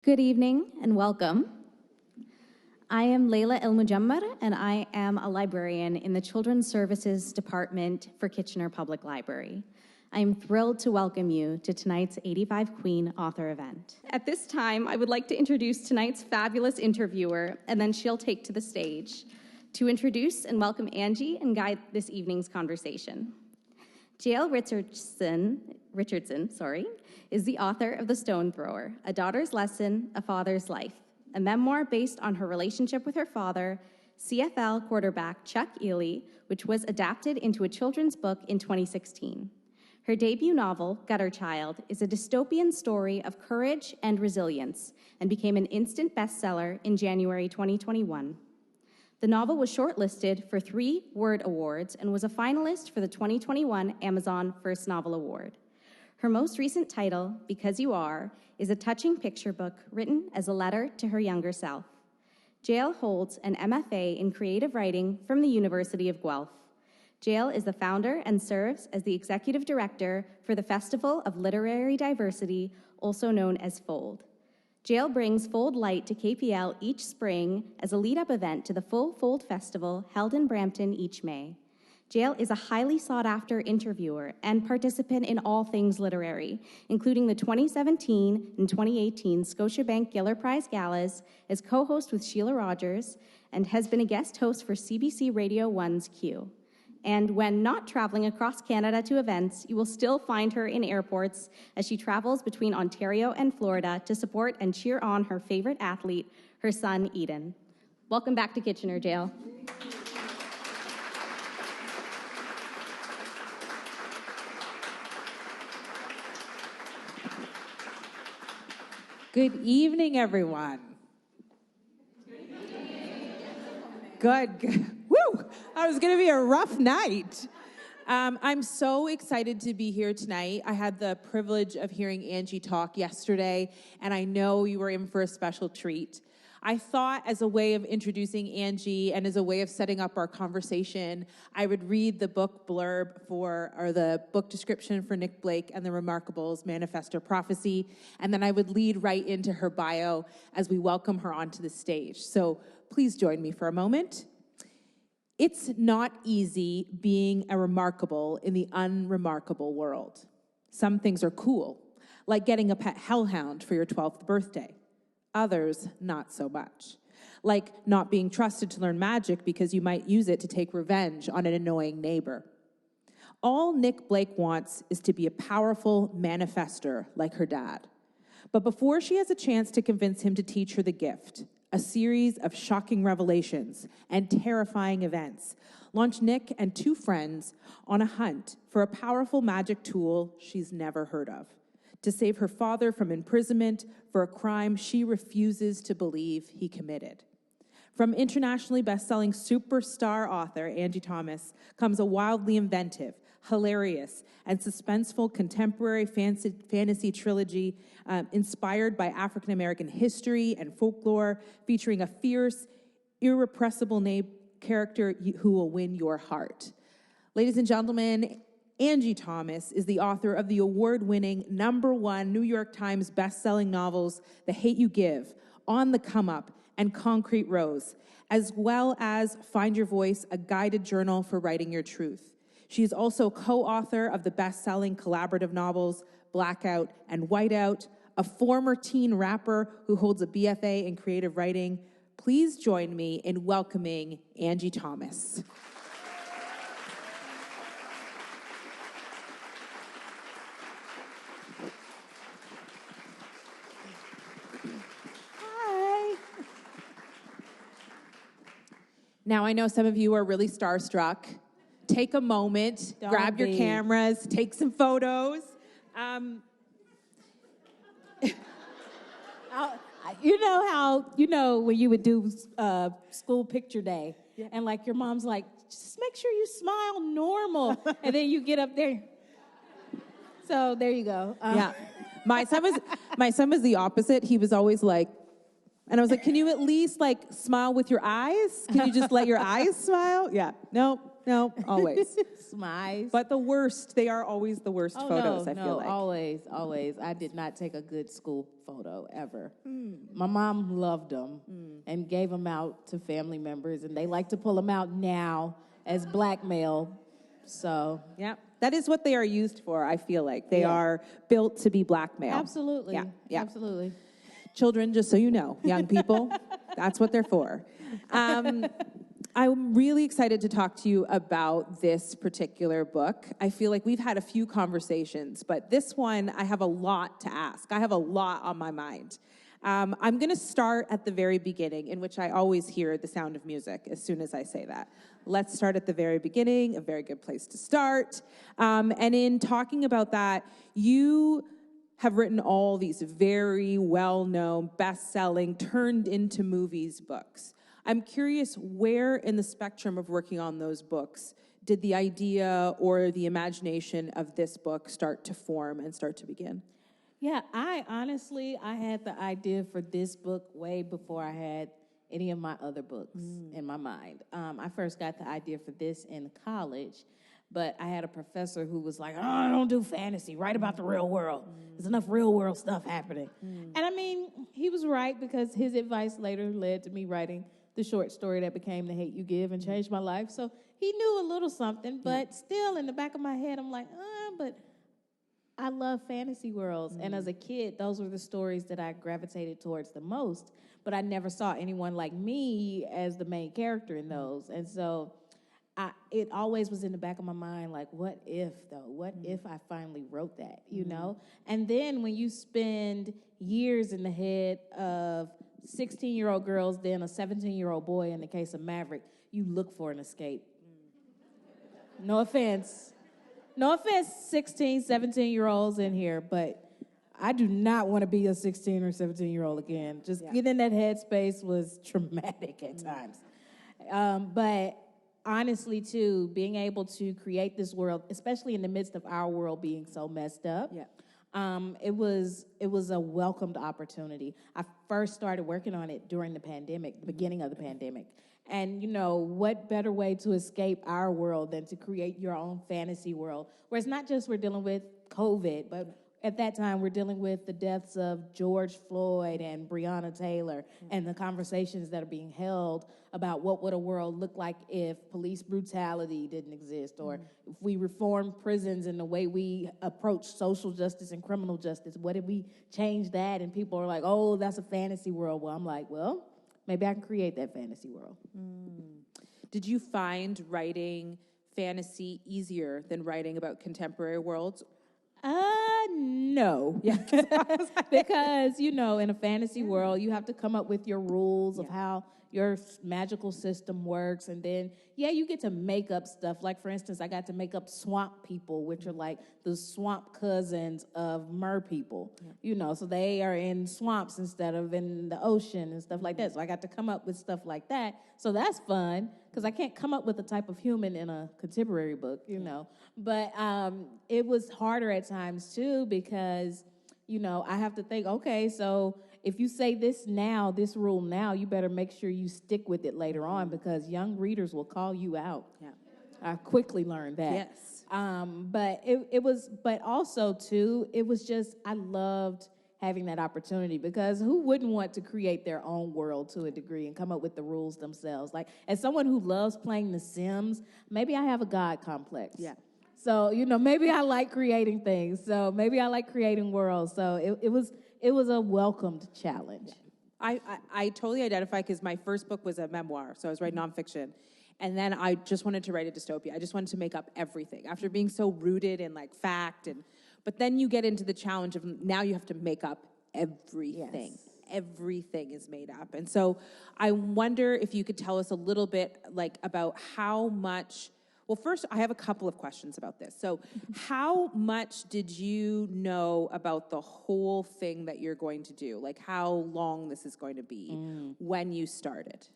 Good evening and welcome. I am Leila El-Mujammar, and I am a librarian in the Children's Services Department for Kitchener Public Library. I am thrilled to welcome you to tonight's 85 Queen author event. At this time, I would like to introduce tonight's fabulous interviewer, and then she'll take to the stage to introduce and welcome Angie and guide this evening's conversation. Jael Richardson, is the author of The Stone Thrower, A Daughter's Lesson, A Father's Life, a memoir based on her relationship with her father, CFL quarterback Chuck Ealey, which was adapted into a children's book in 2016. Her debut novel, Gutter Child, is a dystopian story of courage and resilience and became an instant bestseller in January 2021. The novel was shortlisted for 3 Word Awards and was a finalist for the 2021 Amazon First Novel Award. Her most recent title, Because You Are, is a touching picture book written as a letter to her younger self. Jael holds an MFA in creative writing from the University of Guelph. Jael is the founder and serves as the executive director for the Festival of Literary Diversity, also known as FOLD. Jael brings Fold Light to KPL each spring as a lead-up event to the full Fold Festival held in Brampton each May. Jael is a highly sought-after interviewer and participant in all things literary, including the 2017 and 2018 Scotiabank Giller Prize Galas as co-host with Sheila Rogers, and has been a guest host for CBC Radio 1's Q. And when not traveling across Canada to events, you will still find her in airports as she travels between Ontario and Florida to support and cheer on her favorite athlete, her son, Eden. Welcome back to Kitchener, Jael. Good evening, everyone. Good. Woo! That was going to be a rough night. I'm so excited to be here tonight. I had the privilege of hearing Angie talk yesterday, and I know you were in for a special treat. I thought, as a way of introducing Angie and as a way of setting up our conversation, I would read the book blurb or the book description for Nick Blake and the Remarkables, Manifest or Prophecy, and then I would lead right into her bio as we welcome her onto the stage. So please join me for a moment. It's not easy being a remarkable in the unremarkable world. Some things are cool, like getting a pet hellhound for your 12th birthday. Others, not so much. Like not being trusted to learn magic because you might use it to take revenge on an annoying neighbor. All Nick Blake wants is to be a powerful manifester like her dad. But before she has a chance to convince him to teach her the gift, a series of shocking revelations and terrifying events launch Nick and 2 friends on a hunt for a powerful magic tool she's never heard of, to save her father from imprisonment for a crime she refuses to believe he committed. From internationally best-selling superstar author Angie Thomas comes a wildly inventive, hilarious, and suspenseful contemporary fantasy trilogy inspired by African-American history and folklore, featuring a fierce, irrepressible character who will win your heart. Ladies and gentlemen, Angie Thomas is the author of the award-winning #1 New York Times best-selling novels, The Hate U Give, On the Come Up, and Concrete Rose, as well as Find Your Voice, a guided journal for writing your truth. She is also co-author of the best-selling collaborative novels Blackout and Whiteout, a former teen rapper who holds a BFA in creative writing. Please join me in welcoming Angie Thomas. Hi. Now, I know some of you are really starstruck. Take a moment, grab your cameras, take some photos. You know how, when you would do school picture day, and like your mom's like, just make sure you smile normal, and then you get up there. So there you go. Yeah. My son was the opposite. He was always like, and I was like, can you at least like smile with your eyes? Can you just let your eyes smile? Yeah. No. no, always. Smiles. But the worst, they are always the worst photos, I feel like. Always. I did not take a good school photo ever. My mom loved them and gave them out to family members, and they like to pull them out now as blackmail. So, Yeah, that is what they are used for, I feel like. They Yeah. are built to be blackmail. absolutely. Yeah. Absolutely. Children, just so you know, young people, that's what they're for. I'm really excited to talk to you about this particular book. I feel like we've had a few conversations, but this one, I have a lot to ask. I have a lot on my mind. I'm going to start at the very beginning, in which I always hear the sound of music as soon as I say that. Let's start at the very beginning, a very good place to start. And in talking about that, you have written all these very well-known, best-selling, turned into movies books. I'm curious, where in the spectrum of working on those books did the idea or the imagination of this book start to form and start to begin? Yeah, I had the idea for this book way before I had any of my other books in my mind. I first got the idea for this in college, but I had a professor who was like, "Oh, don't do fantasy, write about the real world. There's enough real world stuff happening." And I mean, he was right, because his advice later led to me writing the short story that became The Hate U Give and changed my life. So he knew a little something, but still in the back of my head, I'm like, but I love fantasy worlds. And as a kid, those were the stories that I gravitated towards the most. But I never saw anyone like me as the main character in those. And so it always was in the back of my mind, like, what if, though? What if I finally wrote that, you know? And then when you spend years in the head of 16-year-old girls, then a 17-year-old boy in the case of Maverick, you look for an escape. No offense. No offense, 16, 17-year-olds in here, but I do not want to be a 16 or 17-year-old again. Just getting in that headspace was traumatic at times. But honestly, too, being able to create this world, especially in the midst of our world being so messed up, it was a welcomed opportunity. I first started working on it during the pandemic, the beginning of the pandemic. And, you know, what better way to escape our world than to create your own fantasy world, where it's not just we're dealing with COVID, but at that time we're dealing with the deaths of George Floyd and Breonna Taylor and the conversations that are being held about what would a world look like if police brutality didn't exist, or if we reformed prisons and the way we approach social justice and criminal justice. What if we change that? And people are like, oh, that's a fantasy world. Well, I'm like, well, maybe I can create that fantasy world. Did you find writing fantasy easier than writing about contemporary worlds? No. Yeah. Because, you know, in a fantasy world, you have to come up with your rules of how your magical system works. And then, you get to make up stuff. Like, for instance, I got to make up swamp people, which are like the swamp cousins of mer people. You know, so they are in swamps instead of in the ocean and stuff like that. So I got to come up with stuff like that. So that's fun, because I can't come up with a type of human in a contemporary book, you know. But it was harder at times, too, because, you know, I have to think, okay, so if you say this now, this rule now, you better make sure you stick with it later on, because young readers will call you out. Yeah. I quickly learned that. Yes. But also, too, it was just, I loved having that opportunity, because who wouldn't want to create their own world to a degree and come up with the rules themselves? Like, as someone who loves playing The Sims, maybe I have a God complex. Yeah. So, you know, maybe I like creating things. So maybe I like creating worlds. So it was a welcomed challenge. I totally identify, because my first book was a memoir, so I was writing nonfiction. And then I just wanted to write a dystopia. I just wanted to make up everything after being so rooted in like fact. But then you get into the challenge of now you have to make up everything. Yes. Everything is made up. And so I wonder if you could tell us a little bit like about how much. Well, first, I have a couple of questions about this. So how much did you know about the whole thing that you're going to do? Like how long this is going to be when you started?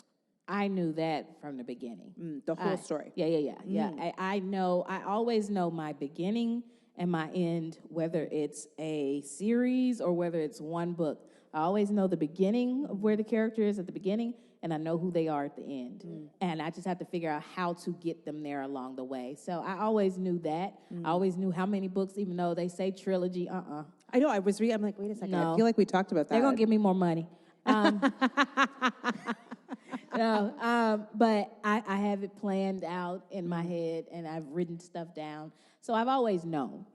I knew that from the beginning. The whole story. Yeah. I always know my beginning and my end, whether it's a series or whether it's one book. I always know the beginning of where the character is at the beginning and I know who they are at the end. And I just have to figure out how to get them there along the way. So I always knew that. I always knew how many books, even though they say trilogy, I know, I was reading, I'm like, wait a second, No. I feel like we talked about that. They're going to give me more money. But I have it planned out in my head, and I've written stuff down. So I've always known.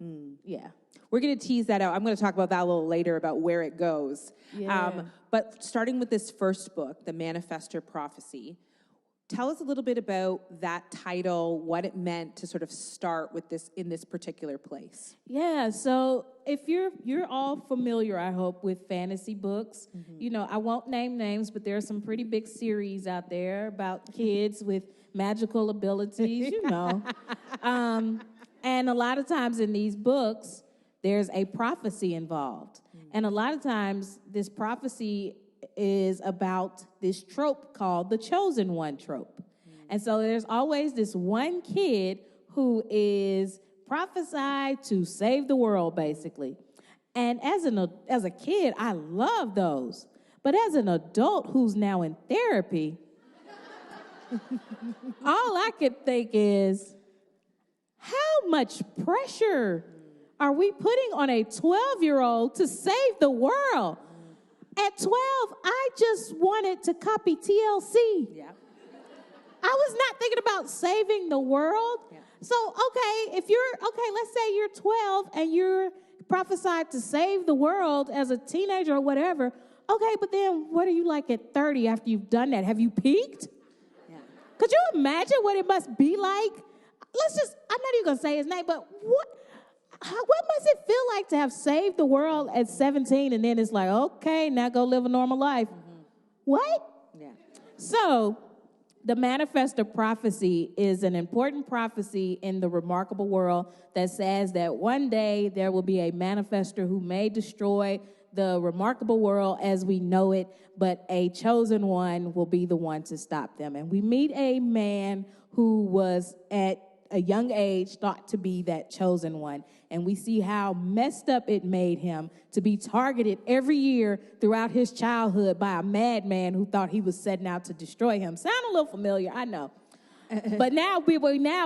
Yeah. We're going to tease that out. I'm going to talk about that a little later about where it goes. Yeah. But starting with this first book, The Manifestor Prophecy, tell us a little bit about that title, what it meant to sort of start with this in this particular place. Yeah, so if you're all familiar, I hope, with fantasy books, you know, I won't name names, but there are some pretty big series out there about kids with magical abilities, you know. And a lot of times in these books, there's a prophecy involved. And a lot of times this prophecy is about this trope called the chosen one trope. And so there's always this one kid who is prophesied to save the world, basically. And as a kid, I love those. But as an adult who's now in therapy, all I could think is, how much pressure are we putting on a 12-year-old to save the world? At 12, I just wanted to copy TLC. Yeah. I was not thinking about saving the world. Yeah. So, let's say you're 12 and you're prophesied to save the world as a teenager or whatever. Okay, but then what are you like at 30 after you've done that? Have you peaked? Yeah. Could you imagine what it must be like? I'm not even going to say his name, but what must it feel like to have saved the world at 17 and then it's like, okay, now go live a normal life? What? Yeah. So, the Manifestor Prophecy is an important prophecy in the remarkable world that says that one day there will be a manifestor who may destroy the remarkable world as we know it, but a chosen one will be the one to stop them. And we meet a man who was at a young age thought to be that chosen one. And we see how messed up it made him to be targeted every year throughout his childhood by a madman who thought he was setting out to destroy him. Sound a little familiar, I know. But now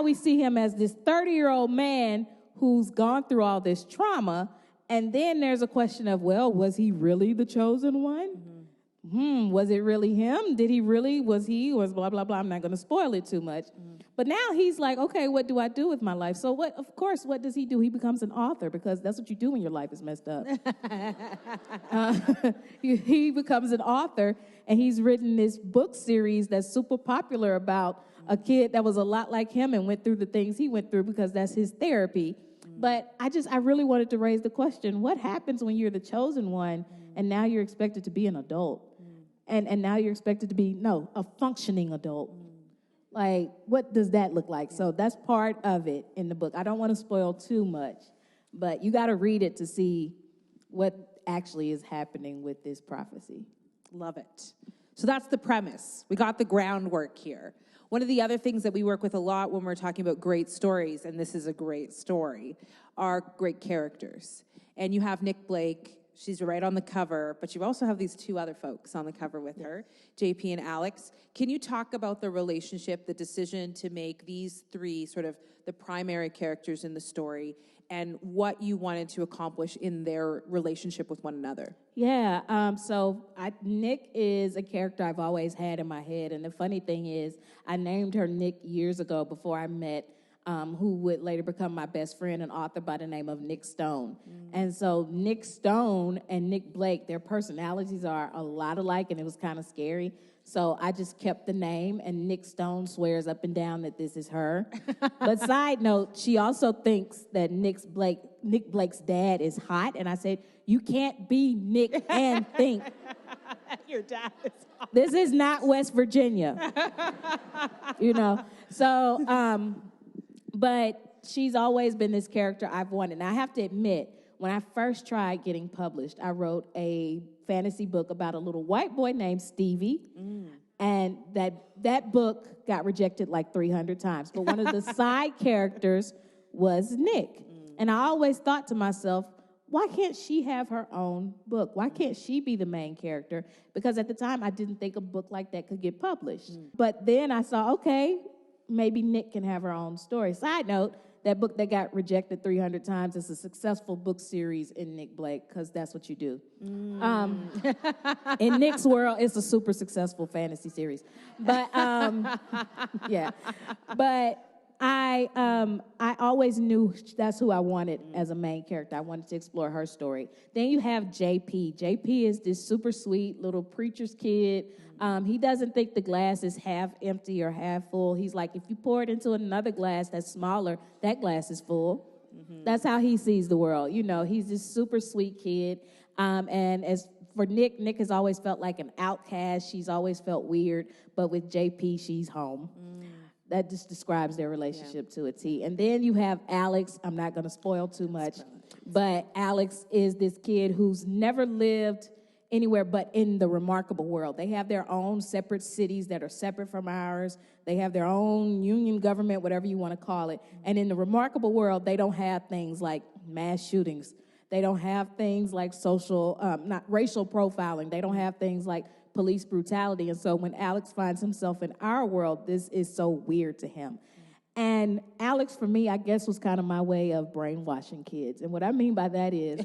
we see him as this 30-year-old man who's gone through all this trauma. And then there's a question of, well, was he really the chosen one? Was it really him? Was blah, blah, blah. I'm not going to spoil it too much. But now he's like, okay, what do I do with my life? So what does he do? He becomes an author because that's what you do when your life is messed up. He becomes an author, and he's written this book series that's super popular about a kid that was a lot like him and went through the things he went through because that's his therapy. But I really wanted to raise the question, what happens when you're the chosen one and now you're expected to be an adult? And now you're expected to be, a functioning adult. Like, what does that look like? So that's part of it in the book. I don't want to spoil too much, but you got to read it to see what actually is happening with this prophecy. Love it. So that's the premise. We got the groundwork here. One of the other things that we work with a lot when we're talking about great stories, and this is a great story, are great characters. And you have Nick Blake. She's right on the cover, but you also have these two other folks on the cover with her, JP and Alex. Can you talk about the relationship, the decision to make these three sort of the primary characters in the story, and what you wanted to accomplish in their relationship with one another? Yeah, Nick is a character I've always had in my head, and the funny thing is, I named her Nick years ago before I met who would later become my best friend, an author by the name of Nick Stone. And so Nick Stone and Nick Blake, their personalities are a lot alike, and it was kind of scary. So I just kept the name, and Nick Stone swears up and down that this is her. But side note, she also thinks that Nick Blake's dad is hot, and I said, you can't be Nick and think. Your dad is hot. This is not West Virginia. So, but she's always been this character I've wanted. And I have to admit, when I first tried getting published, I wrote a fantasy book about a little white boy named Stevie. And that book got rejected like 300 times. But one of the side characters was Nick. And I always thought to myself, why can't she have her own book? Why can't she be the main character? Because at the time, I didn't think a book like that could get published. But then I saw, okay, maybe Nick can have her own story. Side note, that book that got rejected 300 times is a successful book series in Nick Blake, because that's what you do. In Nick's world, it's a super successful fantasy series. But, yeah. But I always knew that's who I wanted as a main character. I wanted to explore her story. Then you have JP. JP is this super sweet little preacher's kid. He doesn't think the glass is half empty or half full. He's like, if you pour it into another glass that's smaller, that glass is full. That's how he sees the world. You know, he's this super sweet kid. And as for Nick, Nick has always felt like an outcast. She's always felt weird. But with JP, she's home. That just describes their relationship to a T. And then you have Alex. I'm not going to spoil too much, but Alex is this kid who's never lived anywhere but in the remarkable world. They have their own separate cities that are separate from ours. They have their own union government, whatever you want to call it. And in the remarkable world, they don't have things like mass shootings. They don't have things like not racial profiling. They don't have things like police brutality. And so when Alex finds himself in our world, this is so weird to him. And Alex, for me, I guess, was kind of my way of brainwashing kids. And what I mean by that is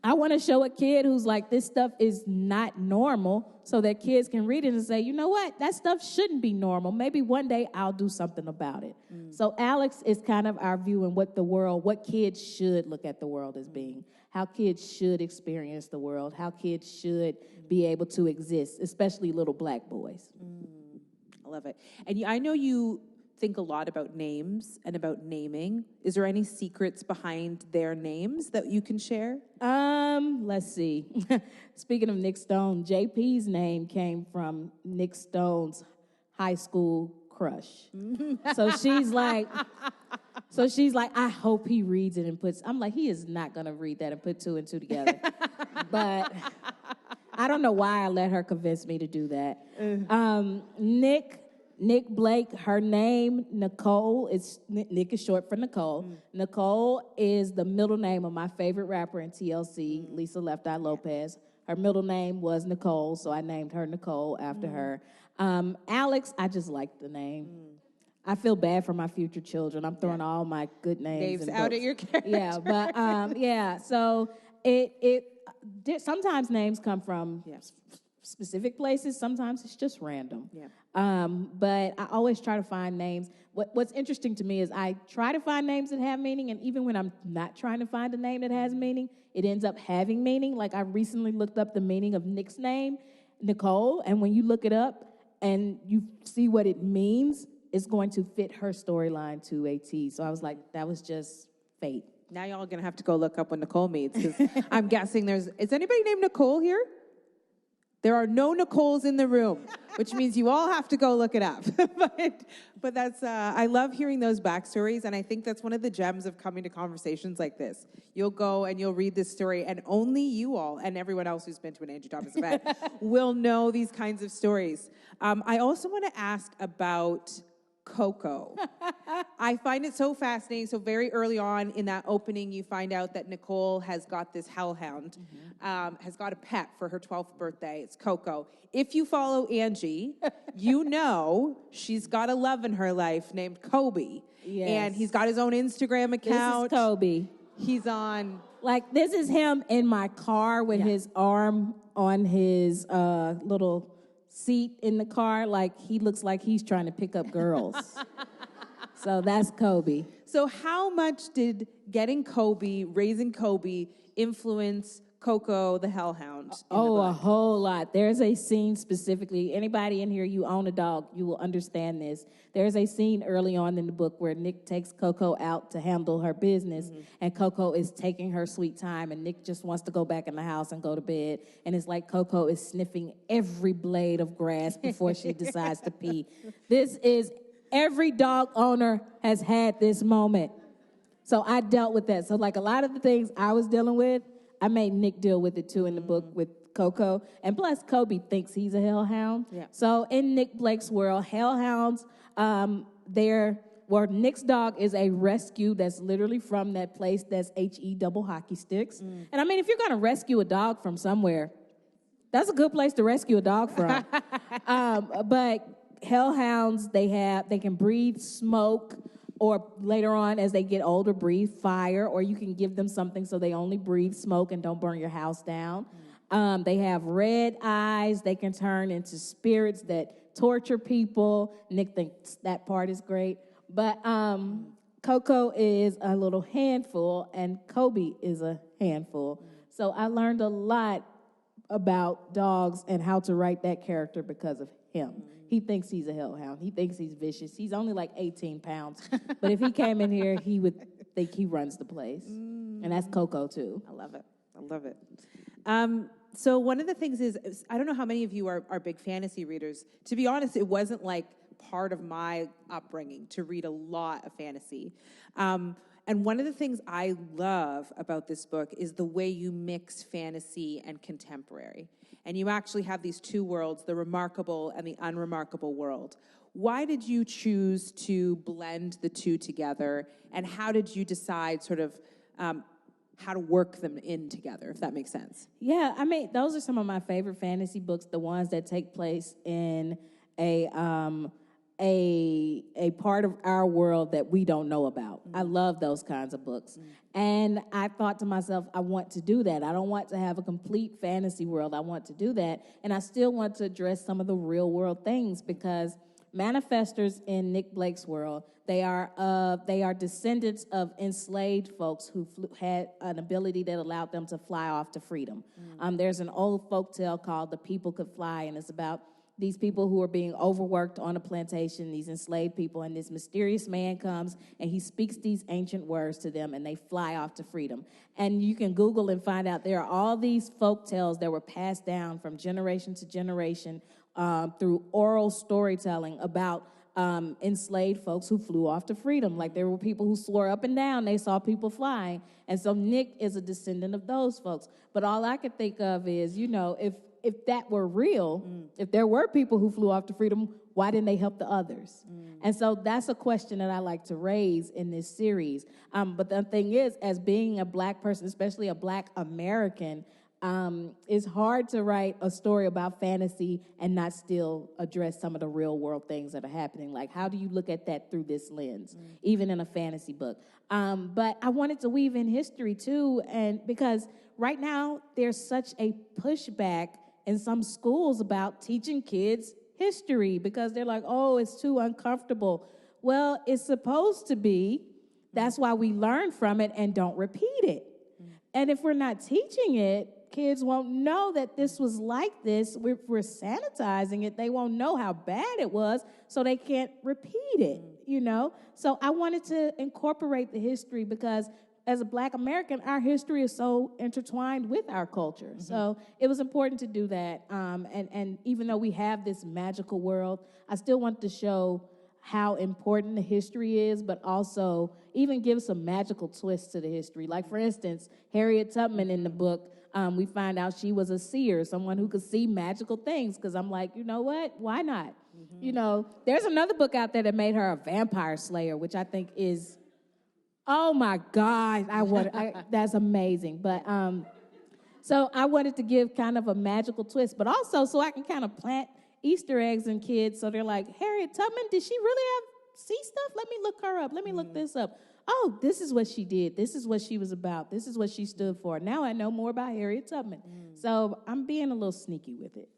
I want to show a kid who's like, this stuff is not normal, so that kids can read it and say, you know what, that stuff shouldn't be normal. Maybe one day I'll do something about it. So Alex is kind of our view in what kids should look at the world as being, how kids should experience the world, how kids should be able to exist, especially little black boys. I love it. And I know you think a lot about names and about naming. Is there any secrets behind their names that you can share? Let's see. Speaking of Nick Stone, JP's name came from Nick Stone's high school crush. So she's like, I hope he reads it and I'm like, he is not going to read that and put two and two together. But I don't know why I let her convince me to do that. Nick Blake, her name, Nicole, Nick is short for Nicole. Nicole is the middle name of my favorite rapper in TLC, Lisa Left Eye Lopez. Her middle name was Nicole, so I named her Nicole after her. Alex, I just like the name. I feel bad for my future children. I'm throwing all my good names out at your character. Yeah, but so sometimes names come from specific places. Sometimes it's just random. Yeah. But I always try to find names. What's interesting to me is I try to find names that have meaning, and even when I'm not trying to find a name that has meaning, it ends up having meaning. Like I recently looked up the meaning of Nick's name, Nicole, and when you look it up and you see what it means, it's going to fit her storyline to a T. So I was like, that was just fate. Now y'all are going to have to go look up what Nicole means, because I'm guessing is anybody named Nicole here? There are no Nicoles in the room, which means you all have to go look it up. but that's, I love hearing those backstories, and I think that's one of the gems of coming to conversations like this. You'll go and you'll read this story, and only you all, and everyone else who's been to an Angie Thomas event, will know these kinds of stories. I also want to ask about Coco. I find it so fascinating. So very early on in that opening, you find out that Nicole has got this hellhound, has got a pet for her 12th birthday. It's Coco. If you follow Angie, you know she's got a love in her life named Kobe. Yes. And he's got his own Instagram account. This is Kobe. He's on... Like, this is him in my car with his arm on his little seat in the car. Like, he looks like he's trying to pick up girls. So that's Kobe. So how much did getting Kobe, raising Kobe, influence Coco the hellhound? A whole lot. There's a scene specifically. Anybody in here, you own a dog, you will understand this. There's a scene early on in the book where Nick takes Coco out to handle her business, and Coco is taking her sweet time, and Nick just wants to go back in the house and go to bed. And it's like Coco is sniffing every blade of grass before she decides to pee. Every dog owner has had this moment. So I dealt with that. So like a lot of the things I was dealing with, I made Nick deal with it too in the book with Coco. And plus, Kobe thinks he's a hellhound. Yeah. So in Nick Blake's world, hellhounds, they're Nick's dog is a rescue that's literally from that place that's HE double hockey sticks. And I mean, if you're going to rescue a dog from somewhere, that's a good place to rescue a dog from. But hellhounds, they can breathe smoke, or later on as they get older, breathe fire, or you can give them something so they only breathe smoke and don't burn your house down. They have red eyes. They can turn into spirits that torture people. Nick thinks that part is great. But Coco is a little handful, and Kobe is a handful. So I learned a lot about dogs and how to write that character because of him. He thinks he's a hellhound. He thinks he's vicious. He's only like 18 pounds. But if he came in here, he would think he runs the place. And that's Coco, too. I love it. I love it. So one of the things is, I don't know how many of you are big fantasy readers. To be honest, it wasn't like part of my upbringing to read a lot of fantasy. And one of the things I love about this book is the way you mix fantasy and contemporary. And you actually have these two worlds, the remarkable and the unremarkable world. Why did you choose to blend the two together? And how did you decide sort of how to work them in together, if that makes sense? Yeah, I mean, those are some of my favorite fantasy books, the ones that take place in a part of our world that we don't know about. I love those kinds of books. And I thought to myself, I want to do that. I don't want to have a complete fantasy world. I want to do that. And I still want to address some of the real world things, because manifestors in Nick Blake's world, they are descendants of enslaved folks who had an ability that allowed them to fly off to freedom. There's an old folk tale called The People Could Fly, and it's about these people who are being overworked on a plantation, these enslaved people, and this mysterious man comes and he speaks these ancient words to them, and they fly off to freedom. And you can Google and find out there are all these folk tales that were passed down from generation to generation through oral storytelling about enslaved folks who flew off to freedom. Like, there were people who swore up and down they saw people flying. And so Nick is a descendant of those folks. But all I could think of is, you know, if that were real, if there were people who flew off to freedom, why didn't they help the others? And so that's a question that I like to raise in this series. But the thing is, as being a black person, especially a black American, it's hard to write a story about fantasy and not still address some of the real world things that are happening. Like, how do you look at that through this lens, even in a fantasy book? But I wanted to weave in history too, and because right now there's such a pushback in some schools about teaching kids history because they're like, oh, it's too uncomfortable. Well, it's supposed to be. That's why we learn from it and don't repeat it. And if we're not teaching it, kids won't know that this was like this. We're sanitizing it. They won't know how bad it was, so they can't repeat it, you know? So I wanted to incorporate the history because as a black American, our history is so intertwined with our culture. So it was important to do that. And even though we have this magical world, I still want to show how important the history is, but also even give some magical twists to the history. Like, for instance, Harriet Tubman in the book, we find out she was a seer, someone who could see magical things, because I'm like, you know what? Why not? You know, there's another book out there that made her a vampire slayer, which I think is, oh my God, that's amazing. But so I wanted to give kind of a magical twist, but also so I can kind of plant Easter eggs in kids, so they're like, Harriet Tubman, did she really see stuff? Let me look her up. Let me look this up. Oh, this is what she did. This is what she was about. This is what she stood for. Now I know more about Harriet Tubman. So I'm being a little sneaky with it.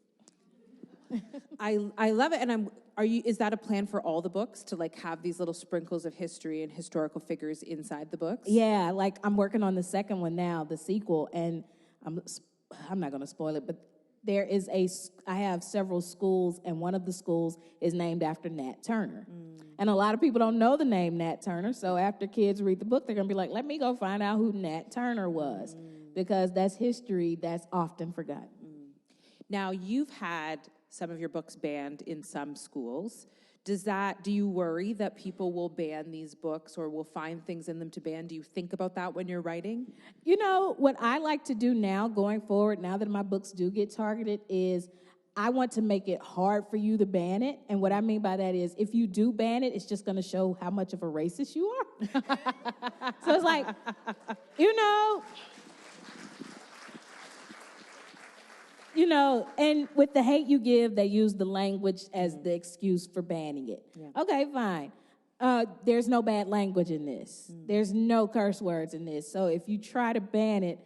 I love it. And is that a plan for all the books, to like have these little sprinkles of history and historical figures inside the books? Yeah, like I'm working on the second one now, the sequel, and I'm not going to spoil it, but I have several schools, and one of the schools is named after Nat Turner. And a lot of people don't know the name Nat Turner, so after kids read the book, they're going to be like, let me go find out who Nat Turner was, because that's history that's often forgotten. Now, you've had some of your books banned in some schools. Do you worry that people will ban these books or will find things in them to ban? Do you think about that when you're writing? You know, what I like to do now, going forward, now that my books do get targeted, is I want to make it hard for you to ban it. And what I mean by that is if you do ban it, it's just going to show how much of a racist you are. So it's like, and with the hate you give, they use the language as the excuse for banning it. Yeah. Okay, fine. There's no bad language in this. There's no curse words in this. So if you try to ban it,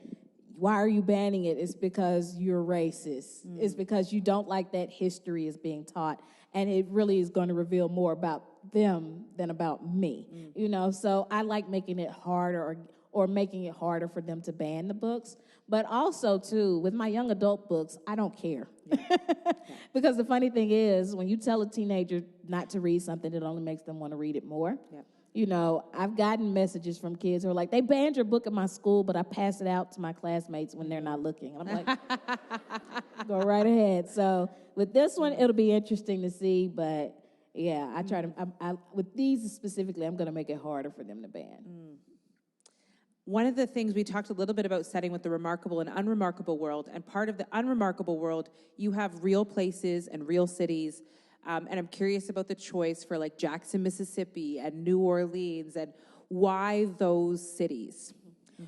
why are you banning it? It's because you're racist. It's because you don't like that history is being taught. And it really is going to reveal more about them than about me. So I like making it harder or making it harder for them to ban the books. But also, too, with my young adult books, I don't care. Yeah. Because the funny thing is, when you tell a teenager not to read something, it only makes them want to read it more. Yeah. I've gotten messages from kids who are like, they banned your book at my school, but I pass it out to my classmates when they're not looking. And I'm like, go right ahead. So with this one, it'll be interesting to see. But, yeah, I try to, with these specifically, I'm going to make it harder for them to ban. One of the things we talked a little bit about setting with the remarkable and unremarkable world, and part of the unremarkable world, you have real places and real cities, and I'm curious about the choice for like Jackson, Mississippi, and New Orleans, and why those cities?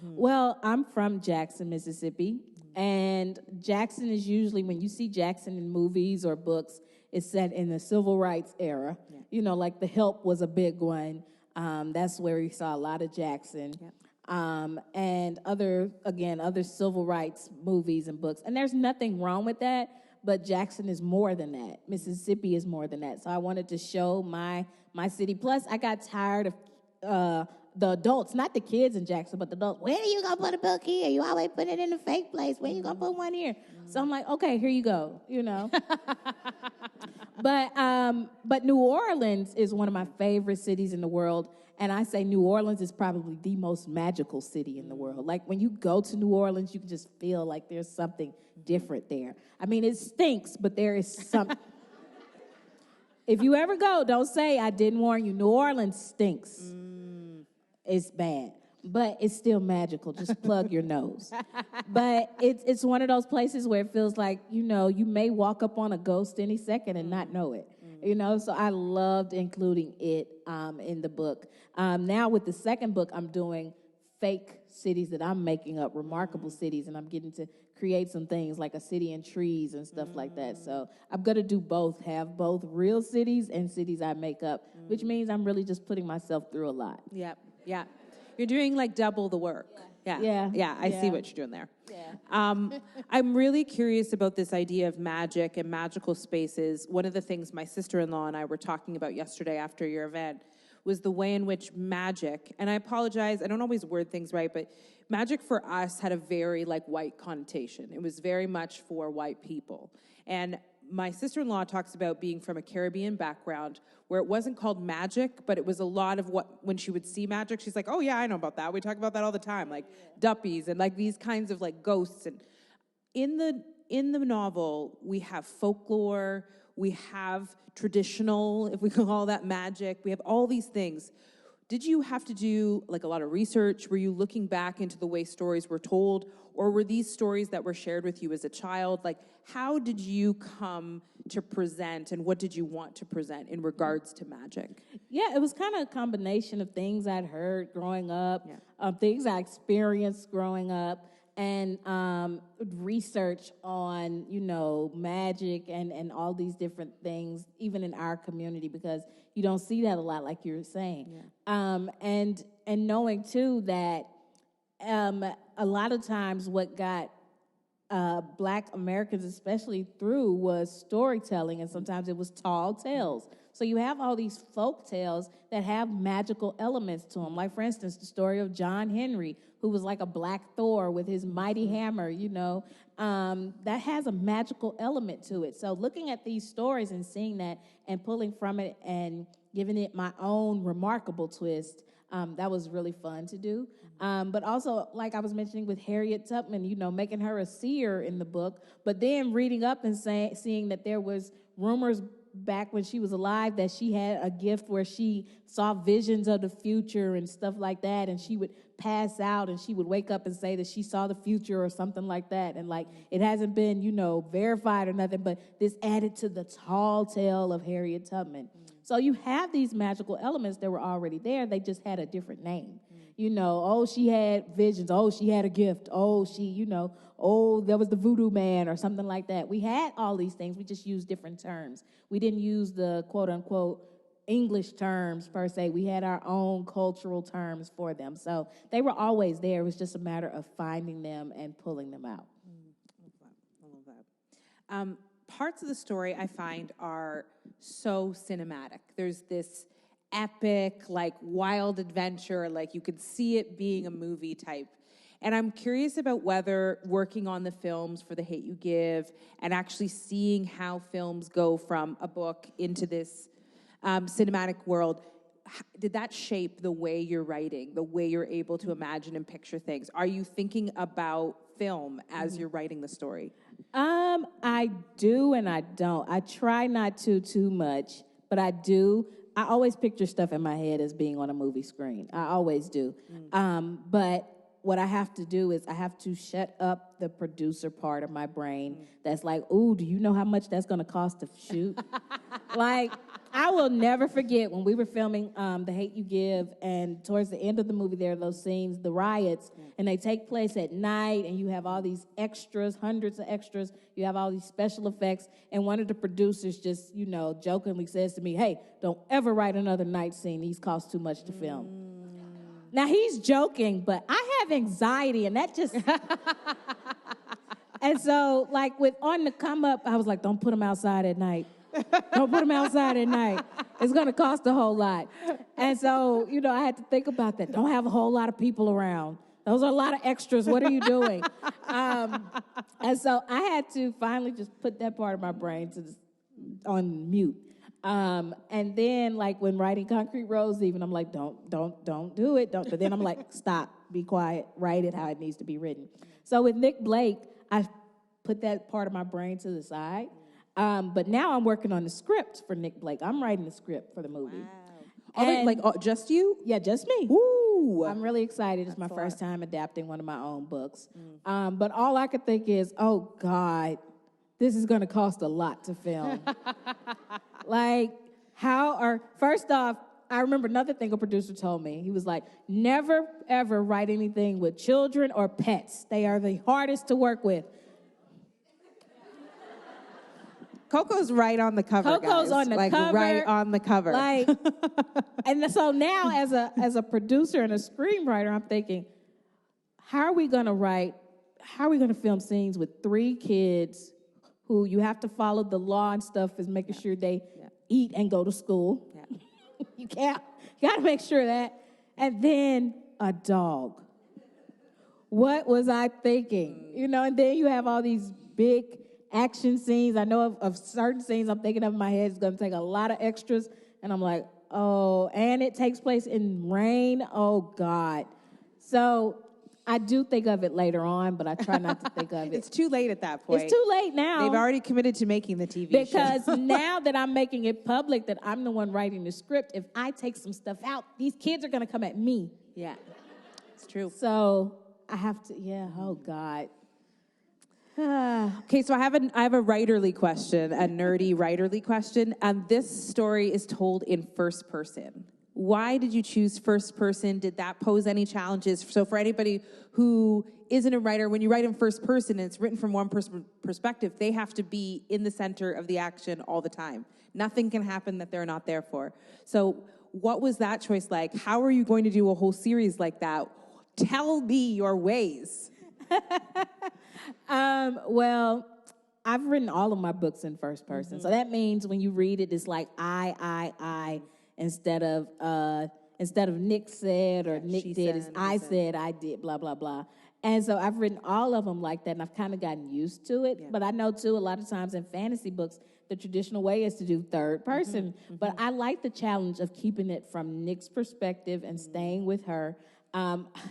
Well, I'm from Jackson, Mississippi, and Jackson is usually, when you see Jackson in movies or books, it's set in the civil rights era. Yeah. Like The Help was a big one. That's where you saw a lot of Jackson. Yep. And other civil rights movies and books. And there's nothing wrong with that, but Jackson is more than that. Mississippi is more than that. So I wanted to show my city. Plus, I got tired of the adults, not the kids in Jackson, but the adults. Where are you going to put a book here? You always put it in a fake place. Where you going to put one here? So I'm like, okay, here you go, But New Orleans is one of my favorite cities in the world. And I say New Orleans is probably the most magical city in the world. Like, when you go to New Orleans, you can just feel like there's something different there. I mean, it stinks, but there is something. If you ever go, don't say I didn't warn you. New Orleans stinks. It's bad. But it's still magical. Just plug your nose. But it's one of those places where it feels like, you may walk up on a ghost any second and not know it. So I loved including it in the book. Now with the second book, I'm doing fake cities that I'm making up, remarkable cities, and I'm getting to create some things like a city in trees and stuff like that. So I'm going to do both, have both real cities and cities I make up, which means I'm really just putting myself through a lot. Yeah. You're doing like double the work. Yeah. I see what you're doing there. Yeah. I'm really curious about this idea of magic and magical spaces. One of the things my sister-in-law and I were talking about yesterday after your event was the way in which magic, and I apologize, I don't always word things right, but magic for us had a very like white connotation. It was very much for white people. And my sister-in-law talks about being from a Caribbean background where it wasn't called magic, but it was a lot of what, when she would see magic, she's like, oh yeah, I know about that. We talk about that all the time, like duppies and like these kinds of like ghosts. And in the novel, we have folklore, we have traditional, if we can call that magic, we have all these things. Did you have to do like a lot of research? Were you looking back into the way stories were told? Or were these stories that were shared with you as a child? Like, how did you come to present and what did you want to present in regards to magic? Yeah, it was kind of a combination of things I'd heard growing up, things I experienced growing up, and research on, magic and all these different things, even in our community, because you don't see that a lot, like you were saying. Yeah. And knowing, too, that a lot of times what got Black Americans especially through was storytelling, and sometimes it was tall tales. So you have all these folk tales that have magical elements to them. Like, for instance, the story of John Henry, who was like a Black Thor with his mighty hammer, that has a magical element to it. So looking at these stories and seeing that and pulling from it and giving it my own remarkable twist, that was really fun to do. But also, like I was mentioning with Harriet Tubman, making her a seer in the book, but then reading up and seeing that there was rumors back when she was alive that she had a gift where she saw visions of the future and stuff like that, and she would pass out and she would wake up and say that she saw the future or something like that. And like it hasn't been, verified or nothing, but this added to the tall tale of Harriet Tubman. So you have these magical elements that were already there. They just had a different name. Oh, she had visions. Oh, she had a gift. Oh, oh, there was the voodoo man or something like that. We had all these things. We just used different terms. We didn't use the quote unquote English terms per se. We had our own cultural terms for them. So they were always there. It was just a matter of finding them and pulling them out. I love that. Parts of the story I find are so cinematic. There's this epic, wild adventure, you could see it being a movie type. And I'm curious about whether working on the films for The Hate U Give and actually seeing how films go from a book into this cinematic world, did that shape the way you're writing, the way you're able to imagine and picture things? Are you thinking about film as you're writing the story? I do and I don't. I try not to too much, but I do. I always picture stuff in my head as being on a movie screen. I always do. But what I have to do is I have to shut up the producer part of my brain that's like, ooh, do you know how much that's going to cost to shoot? I will never forget when we were filming The Hate U Give, and towards the end of the movie there are those scenes, the riots, and they take place at night, and you have all these extras, hundreds of extras, you have all these special effects, and one of the producers just, jokingly says to me, hey, don't ever write another night scene. These cost too much to film. Now, he's joking, but I have anxiety, and that just... And so, with On the Come Up, I was like, don't put them outside at night. Don't put them outside at night. It's going to cost a whole lot. And so, I had to think about that. Don't have a whole lot of people around. Those are a lot of extras. What are you doing? And so I had to finally just put that part of my brain on mute. And then, when writing Concrete Rose, even, I'm like, don't do it. But then I'm like, stop, be quiet, write it how it needs to be written. So with Nick Blake, I put that part of my brain to the side. But now I'm working on the script for Nick Blake. I'm writing the script for the movie. Wow. Just you? Yeah, just me. Ooh. I'm really excited. It's my first time adapting one of my own books. But all I could think is, oh, God, this is going to cost a lot to film. First off, I remember another thing a producer told me. He was like, never, ever write anything with children or pets. They are the hardest to work with. Coco's right on the cover, Coco's guys. on the cover. Right on the cover. And so now as a producer and a screenwriter, I'm thinking, how are we going to film scenes with 3 kids who you have to follow the law and stuff is making sure they eat and go to school. Yeah. You got to make sure that. And then a dog. What was I thinking? And then you have all these big action scenes. I know of certain scenes I'm thinking of in my head. It's going to take a lot of extras. And I'm like, oh, and it takes place in rain. Oh, God. So I do think of it later on, but I try not to think of it. It's too late at that point. It's too late now. They've already committed to making the TV show. Because now that I'm making it public that I'm the one writing the script, if I take some stuff out, these kids are going to come at me. Yeah, it's true. So I have to, oh, God. Okay, so I have a writerly question, a nerdy writerly question. This story is told in first person. Why did you choose first person? Did that pose any challenges? So for anybody who isn't a writer, when you write in first person and it's written from one person's perspective, they have to be in the center of the action all the time. Nothing can happen that they're not there for. So what was that choice like? How are you going to do a whole series like that? Tell me your ways. Well, I've written all of my books in first person. So that means when you read it, it's like I, instead of Nick said or Nick she did, said, it's I said, I did, blah, blah, blah. And so I've written all of them like that, and I've kind of gotten used to it. Yeah. But I know, too, a lot of times in fantasy books, the traditional way is to do third person. But I like the challenge of keeping it from Nick's perspective and staying with her.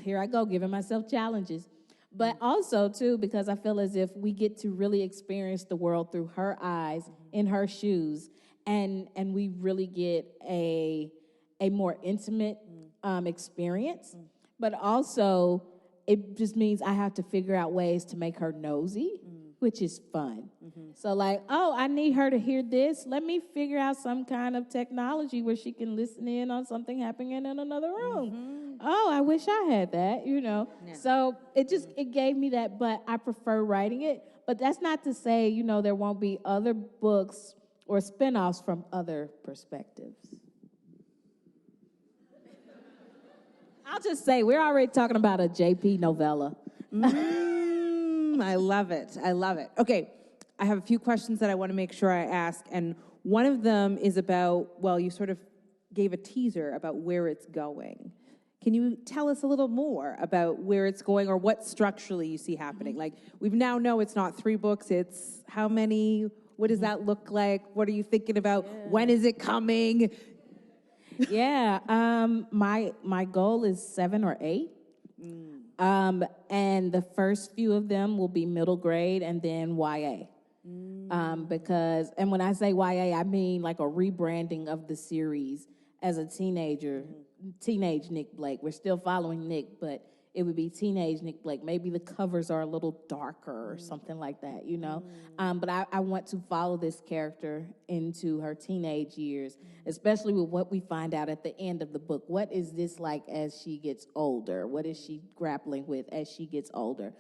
Here I go, giving myself challenges. But also, too, because I feel as if we get to really experience the world through her eyes, in her shoes. and we really get a more intimate experience. But also, it just means I have to figure out ways to make her nosy, which is fun. So like, oh, I need her to hear this. Let me figure out some kind of technology where she can listen in on something happening in another room. Oh, I wish I had that, So it gave me that, but I prefer writing it. But that's not to say, there won't be other books or spinoffs from other perspectives. I'll just say, we're already talking about a JP novella. I love it. I love it. Okay, I have a few questions that I want to make sure I ask, and one of them is about, well, you sort of gave a teaser about where it's going. Can you tell us a little more about where it's going or what structurally you see happening? Like, we now know it's not 3 books, it's how many? What does that look like? What are you thinking about? Yeah. When is it coming? My goal is 7 or 8. And the first few of them will be middle grade and then YA. Because when I say YA, I mean like a rebranding of the series as a teenager, teenage Nick Blake. We're still following Nick, but it would be teenage Nick Blake. Maybe the covers are a little darker or something like that, But I want to follow this character into her teenage years, especially with what we find out at the end of the book. What is this like as she gets older? What is she grappling with as she gets older?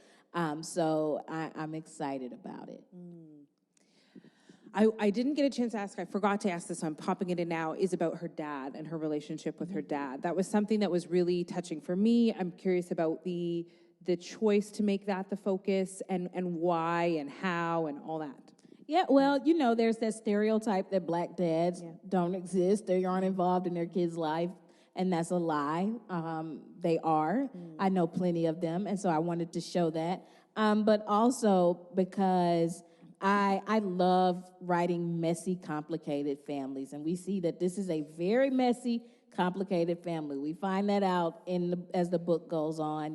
So I'm excited about it. I didn't get a chance to ask, I forgot to ask this, so I'm popping it in now, is about her dad and her relationship with her dad. That was something that was really touching for me. I'm curious about the choice to make that the focus and why and how and all that. Yeah, well, there's that stereotype that black dads don't exist. They aren't involved in their kids' life, and that's a lie. They are. I know plenty of them, and so I wanted to show that. But also because I love writing messy, complicated families, and we see that this is a very messy, complicated family. We find that out as the book goes on.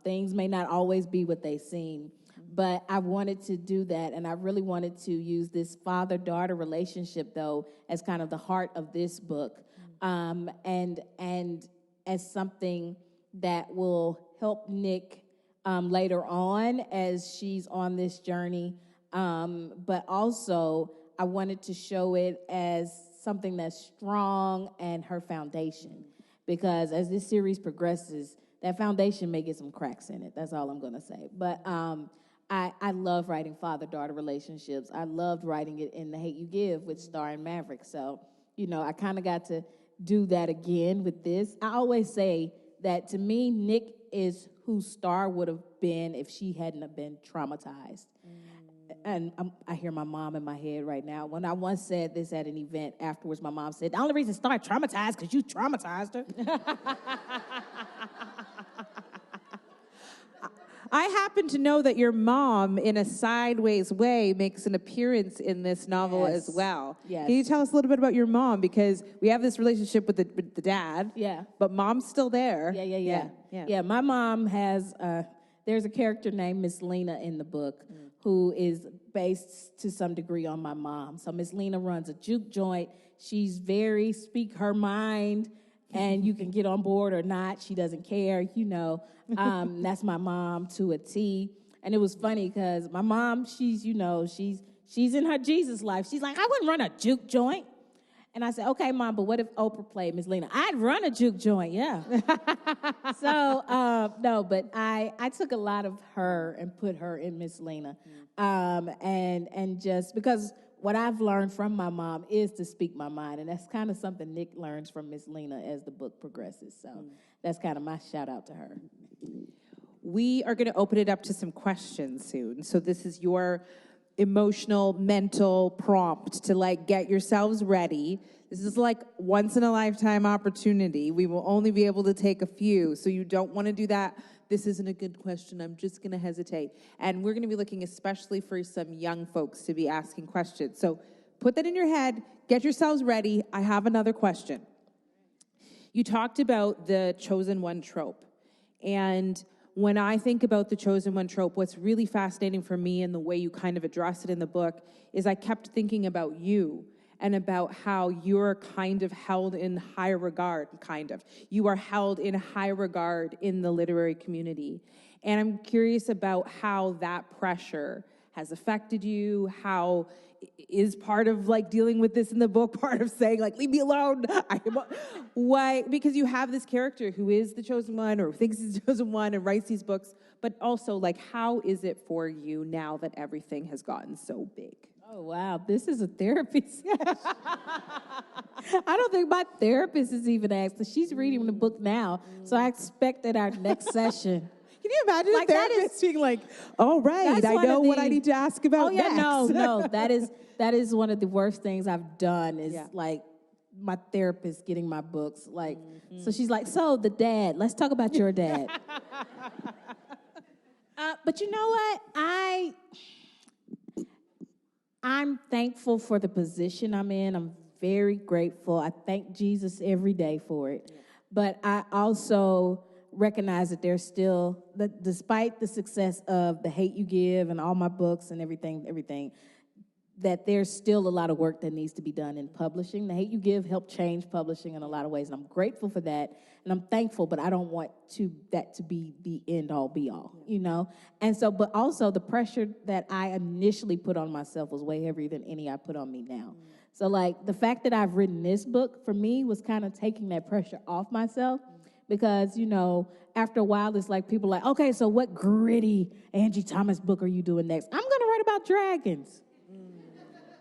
Things may not always be what they seem, but I wanted to do that, and I really wanted to use this father-daughter relationship, though, as kind of the heart of this book, and as something that will help Nick later on as she's on this journey. But also, I wanted to show it as something that's strong and her foundation. Because as this series progresses, that foundation may get some cracks in it. That's all I'm going to say. But I love writing father-daughter relationships. I loved writing it in The Hate U Give with Star and Maverick. So, I kind of got to do that again with this. I always say that to me, Nick is who Star would have been if she hadn't have been traumatized. And I hear my mom in my head right now. When I once said this at an event afterwards, my mom said, the only reason Star traumatized because you traumatized her. I happen to know that your mom, in a sideways way, makes an appearance in this novel as well. Yes. Can you tell us a little bit about your mom? Because we have this relationship with the dad. Yeah. But mom's still there. Yeah, my mom has, there's a character named Miss Lena in the book who is based to some degree on my mom. So Miss Lena runs a juke joint. She's very speak her mind, and you can get on board or not. She doesn't care, That's my mom to a T. And it was funny because my mom, she's in her Jesus life. She's like, I wouldn't run a juke joint. And I said, okay, Mom, but what if Oprah played Miss Lena? I'd run a juke joint, yeah. So, no, but I took a lot of her and put her in Miss Lena. And just because what I've learned from my mom is to speak my mind. And that's kind of something Nick learns from Miss Lena as the book progresses. So that's kind of my shout out to her. We are going to open it up to some questions soon. So this is your emotional, mental prompt to get yourselves ready. This is once in a lifetime opportunity. We will only be able to take a few. So you don't want to do that. This isn't a good question. I'm just going to hesitate. And we're going to be looking especially for some young folks to be asking questions. So put that in your head. Get yourselves ready. I have another question. You talked about the chosen one trope. And when I think about the chosen one trope, what's really fascinating for me and the way you kind of address it in the book is I kept thinking about you and about how you're kind of held in high regard, You are held in high regard in the literary community. And I'm curious about how that pressure has affected you, how is part of like dealing with this in the book, part of saying like, leave me alone. Why? Because you have this character who is the chosen one or thinks he's the chosen one and writes these books, but also like, how is it for you now that everything has gotten so big? Oh, wow. This is a therapy session. I don't think my therapist is even asked. She's reading the book now, so I expect at our next session. Can you imagine Like, a therapist being like, all right, I know what I need to ask about Oh, yeah, next. no. That is one of the worst things I've done is like my therapist getting my books. Like, so she's like, so the dad, let's talk about your dad. But you know what? I'm thankful for the position I'm in. I'm very grateful. I thank Jesus every day for it. But I also recognize that there's still, despite the success of The Hate U Give and all my books and everything, that there's still a lot of work that needs to be done in publishing. The Hate U Give helped change publishing in a lot of ways, and I'm grateful for that, and I'm thankful, but I don't want that to be the end-all, be-all, you know? And so, but also the pressure that I initially put on myself was way heavier than any I put on me now. So, like, the fact that I've written this book, for me, was kind of taking that pressure off myself, because, you know, after a while, it's like people are like, okay, so what gritty Angie Thomas book are you doing next? I'm going to write about dragons.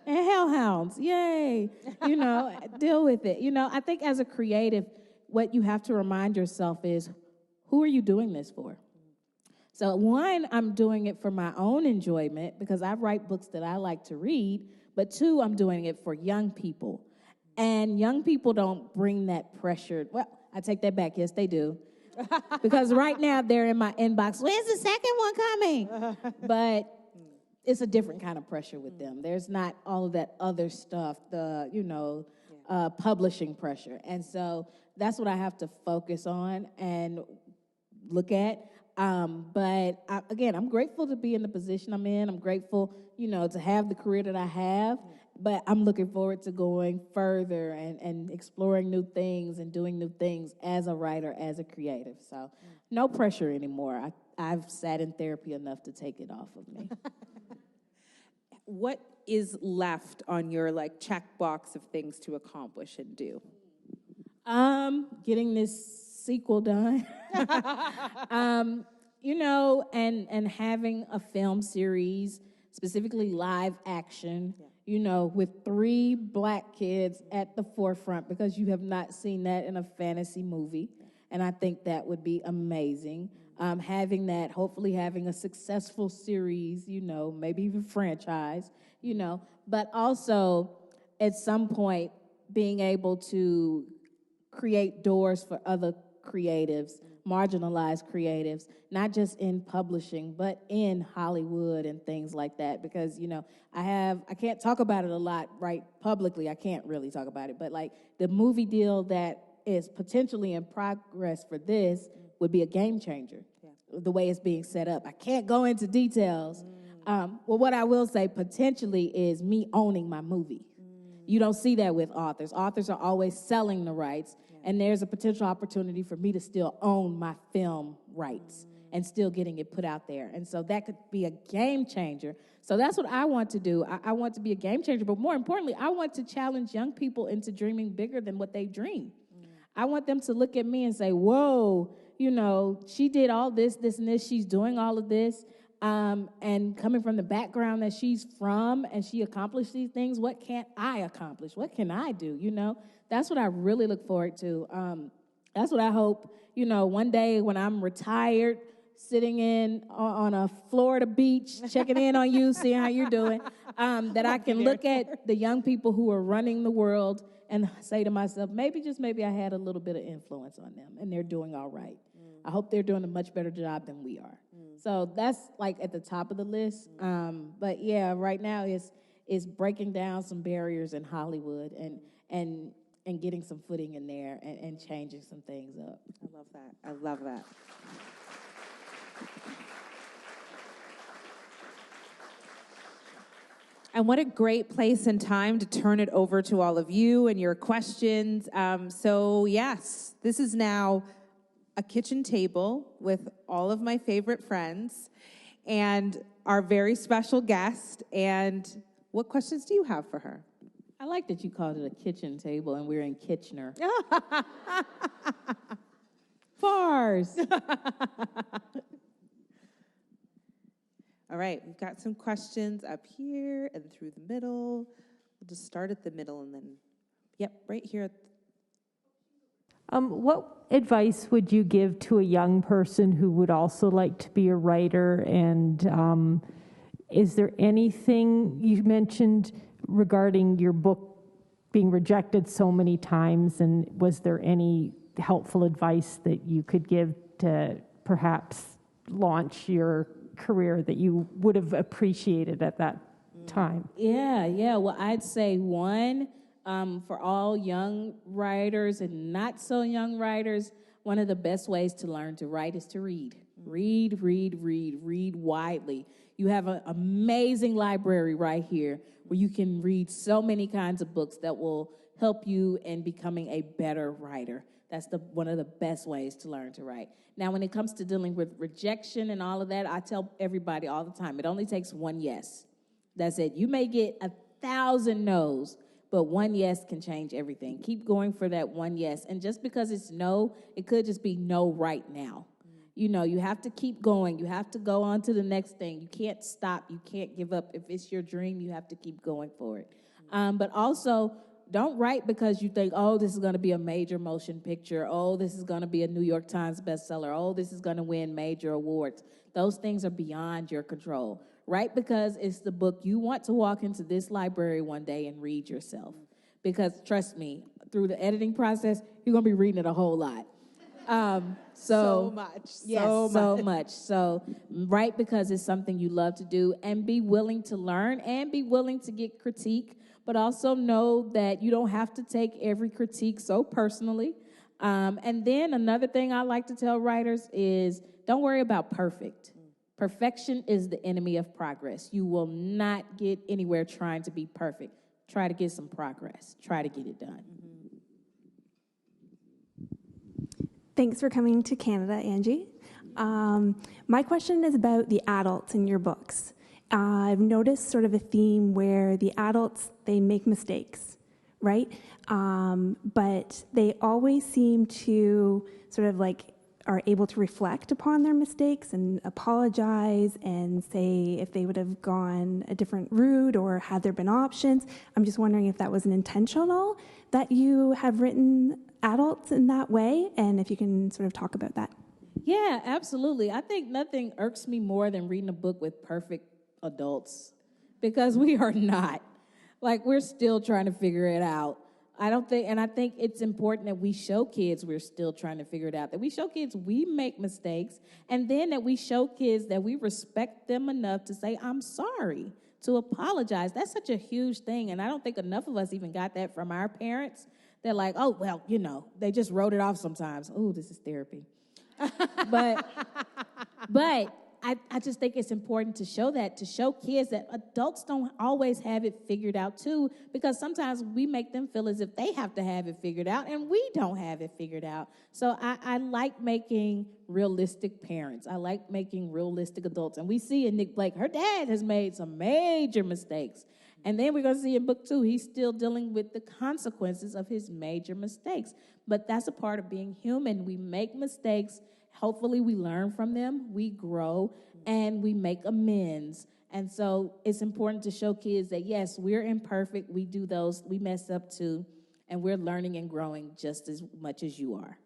And hellhounds, yay. You know, deal with it. You know, I think as a creative, what you have to remind yourself is, who are you doing this for? So one, I'm doing it for my own enjoyment because I write books that I like to read, but two, I'm doing it for young people. And young people don't bring that pressure. Well, I take that back. Yes, they do. Because right now they're in my inbox, when's the second one coming? But it's a different kind of pressure with them. There's not all of that other stuff, the, you know, publishing pressure. And so that's what I have to focus on and look at. But again, I'm grateful to be in the position I'm in. I'm grateful, you know, to have the career that I have. But I'm looking forward to going further and exploring new things and doing new things as a writer, as a creative. So no pressure anymore. I've sat in therapy enough to take it off of me. What is left on your like checkbox of things to accomplish and do? Getting this sequel done. You know, and having a film series, specifically live action, you know, with 3 Black kids at the forefront, because you have not seen that in a fantasy movie. And I think that would be amazing. Having that, hopefully having a successful series, you know, maybe even franchise, you know, but also at some point being able to create doors for other creatives, marginalized creatives, not just in publishing, but in Hollywood and things like that. Because, you know, I can't talk about it a lot, right, publicly. I can't really talk about it. But, like, the movie deal that is potentially in progress for this would be a game changer, the way it's being set up. I can't go into details. Well, what I will say potentially is me owning my movie. You don't see that with authors. Authors are always selling the rights, and there's a potential opportunity for me to still own my film rights and still getting it put out there. And so that could be a game changer. So that's what I want to do. I want to be a game changer, but more importantly, I want to challenge young people into dreaming bigger than what they dream. I want them to look at me and say, whoa, you know, she did all this, and this. She's doing all of this. And coming from the background that she's from and she accomplished these things, what can't I accomplish? What can I do? You know, that's what I really look forward to. That's what I hope, you know, one day when I'm retired, sitting in on a Florida beach, checking in on you, seeing how you're doing, that I can look at the young people who are running the world and say to myself, just maybe I had a little bit of influence on them and they're doing all right. I hope they're doing a much better job than we are. So that's like at the top of the list. But yeah, right now is breaking down some barriers in Hollywood and getting some footing in there and changing some things up. I love that. I love that. And what a great place and time to turn it over to all of you and your questions. So yes, this is now a kitchen table with all of my favorite friends and our very special guest. And what questions do you have for her? I like that you called it a kitchen table and we're in Kitchener. Farce. All right, we've got some questions up here and through the middle. We'll just start at the middle and then, yep, right here. What advice would you give to a young person who would also like to be a writer? And is there anything you mentioned regarding your book being rejected so many times? And was there any helpful advice that you could give to perhaps launch your career that you would have appreciated at that time? Yeah. Well, I'd say one, for all young writers and not so young writers, one of the best ways to learn to write is to read. Read widely. You have an amazing library right here where you can read so many kinds of books that will help you in becoming a better writer. That's one of the best ways to learn to write. Now, when it comes to dealing with rejection and all of that, I tell everybody all the time, it only takes one yes. That's it. You may get 1,000 no's, but one yes can change everything. Keep going for that one yes. And just because it's no, it could just be no right now. You know, you have to keep going. You have to go on to the next thing. You can't stop. You can't give up. If it's your dream, you have to keep going for it. But also, don't write because you think, oh, this is going to be a major motion picture. Oh, this is going to be a New York Times bestseller. Oh, this is going to win major awards. Those things are beyond your control. Write because it's the book you want to walk into this library one day and read yourself. Because trust me, through the editing process, you're going to be reading it a whole lot. So much. So write because it's something you love to do, and be willing to learn and be willing to get critique. But also know that you don't have to take every critique so personally. And then another thing I like to tell writers is don't worry about perfect. Perfection is the enemy of progress. You will not get anywhere trying to be perfect. Try to get some progress. Try to get it done. Thanks for coming to Canada, Angie. My question is about the adults in your books. I've noticed sort of a theme where the adults, they make mistakes, right? But they always seem to sort of like are able to reflect upon their mistakes and apologize and say if they would have gone a different route or had there been options. I'm just wondering if that was an intentional that you have written adults in that way, and if you can sort of talk about that. Yeah, absolutely. I think nothing irks me more than reading a book with perfect adults, because we are not. Like, we're still trying to figure it out. I think it's important that we show kids we're still trying to figure it out, that we show kids we make mistakes, and then that we show kids that we respect them enough to say, I'm sorry, to apologize. That's such a huge thing, and I don't think enough of us even got that from our parents. They're like, oh, well, you know, they just wrote it off sometimes. Oh, this is therapy. But I just think it's important to show kids that adults don't always have it figured out too, because sometimes we make them feel as if they have to have it figured out, and we don't have it figured out. So I like making realistic parents. I like making realistic adults. And we see in Nick Blake, her dad has made some major mistakes. And then we're going to see in book 2, he's still dealing with the consequences of his major mistakes. But that's a part of being human. We make mistakes. Hopefully we learn from them, we grow, and we make amends. And so it's important to show kids that, yes, we're imperfect. We do those. We mess up too. And we're learning and growing just as much as you are.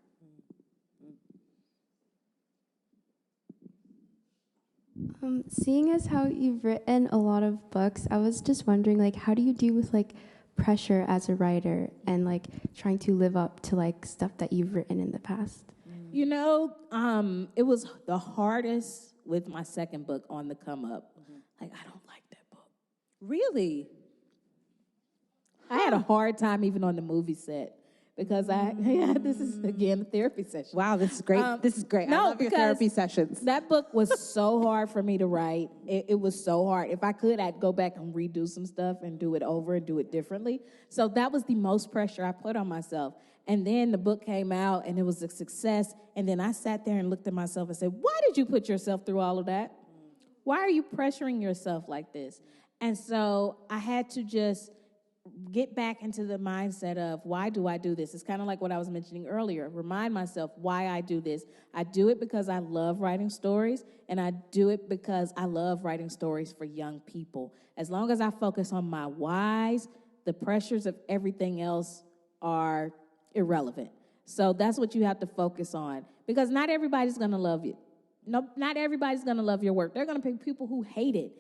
Seeing as how you've written a lot of books, I was just wondering, like, how do you deal with, like, pressure as a writer and, like, trying to live up to, like, stuff that you've written in the past? You know, it was the hardest with my second book, On the Come Up. Like, I don't like that book. Really? I had a hard time even on the movie set because this is again a therapy session. Wow, this is great. This is great. I no, love your because therapy sessions. That book was so hard for me to write. It was so hard. If I could, I'd go back and redo some stuff and do it over and do it differently. So that was the most pressure I put on myself. And then the book came out and it was a success. And then I sat there and looked at myself and said, why did you put yourself through all of that? Why are you pressuring yourself like this? And so I had to just get back into the mindset of, why do I do this? It's kind of like what I was mentioning earlier. Remind myself why I do this. I do it because I love writing stories, and I do it because I love writing stories for young people. As long as I focus on my whys, the pressures of everything else are irrelevant. So that's what you have to focus on, because not everybody's going to love you. No, not everybody's going to love your work. They're going to be people who hate it,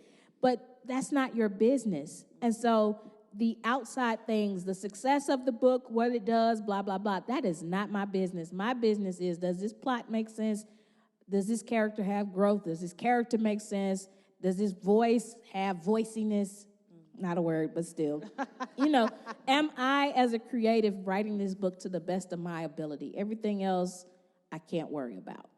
but that's not your business. And so the outside things, the success of the book, what it does, blah, blah, blah, that is not my business. My business is, does this plot make sense? Does this character have growth? Does this character make sense? Does this voice have voiciness? Not a word, but still. Am I, as a creative, writing this book to the best of my ability? Everything else, I can't worry about.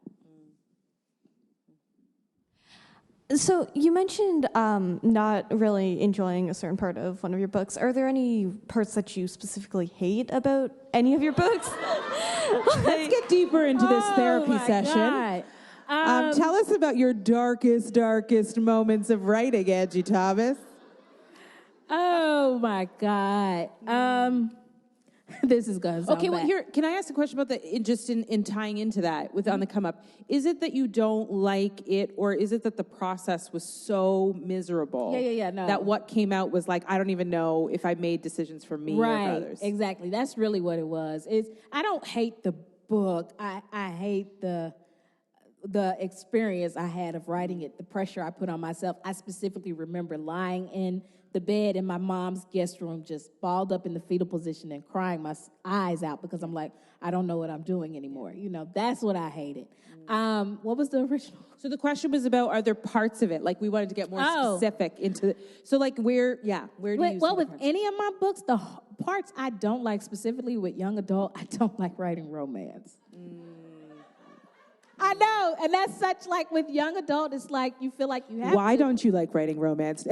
So you mentioned not really enjoying a certain part of one of your books. Are there any parts that you specifically hate about any of your books? Let's get deeper into this therapy session. Tell us about your darkest moments of writing, Angie Thomas. Oh, my God. This is going to sound Okay, well, bad. here, can I ask a question about in tying into that with on the come up? Is it that you don't like it, or is it that the process was so miserable? No. That what came out was like, I don't even know if I made decisions for me or for others. Exactly. That's really what it was. I don't hate the book. I hate the experience I had of writing it, the pressure I put on myself. I specifically remember lying in the bed in my mom's guest room, just balled up in the fetal position and crying my eyes out because I'm like, I don't know what I'm doing anymore. That's what I hated. What was the original? So the question was about, are there parts of it? Like, we wanted to get more specific into it. So like where do you Well, with any of my books, the parts I don't like, specifically with young adult, I don't like writing romance. I know, and that's such like with young adult, it's like you feel like you have Why to. don't you like writing romance?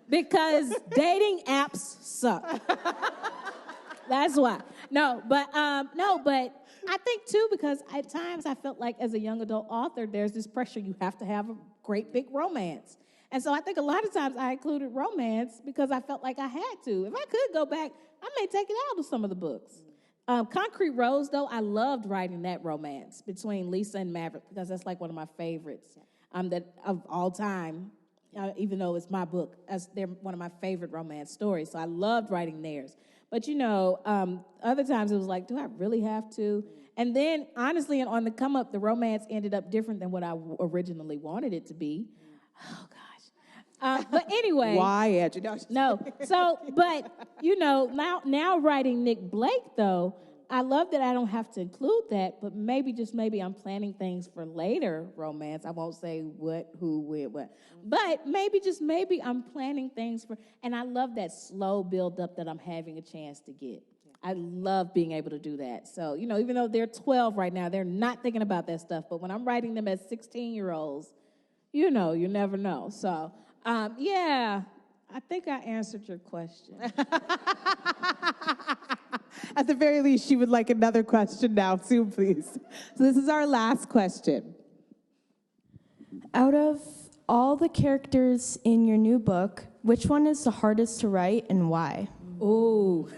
Because dating apps suck. That's why. No, but I think too, because at times I felt like as a young adult author, there's this pressure you have to have a great big romance. And so I think a lot of times I included romance because I felt like I had to. If I could go back, I may take it out of some of the books. Concrete Rose, though, I loved writing that romance between Lisa and Maverick because that's like one of my favorites that of all time, even though it's my book. They're one of my favorite romance stories, so I loved writing theirs. But, other times it was like, do I really have to? And then, honestly, on the come up, the romance ended up different than what I originally wanted it to be. Oh, gosh. But anyway. Why, Angie? No. So, but, now writing Nick Blake, though, I love that I don't have to include that, but maybe I'm planning things for later romance. I won't say what, who, where, what. But maybe I'm planning things and I love that slow build up that I'm having a chance to get. I love being able to do that. So, even though they're 12 right now, they're not thinking about that stuff. But when I'm writing them as 16-year-olds, you never know. So, I think I answered your question. At the very least, she would like another question now, soon, please. So this is our last question. Out of all the characters in your new book, which one is the hardest to write and why? Ooh,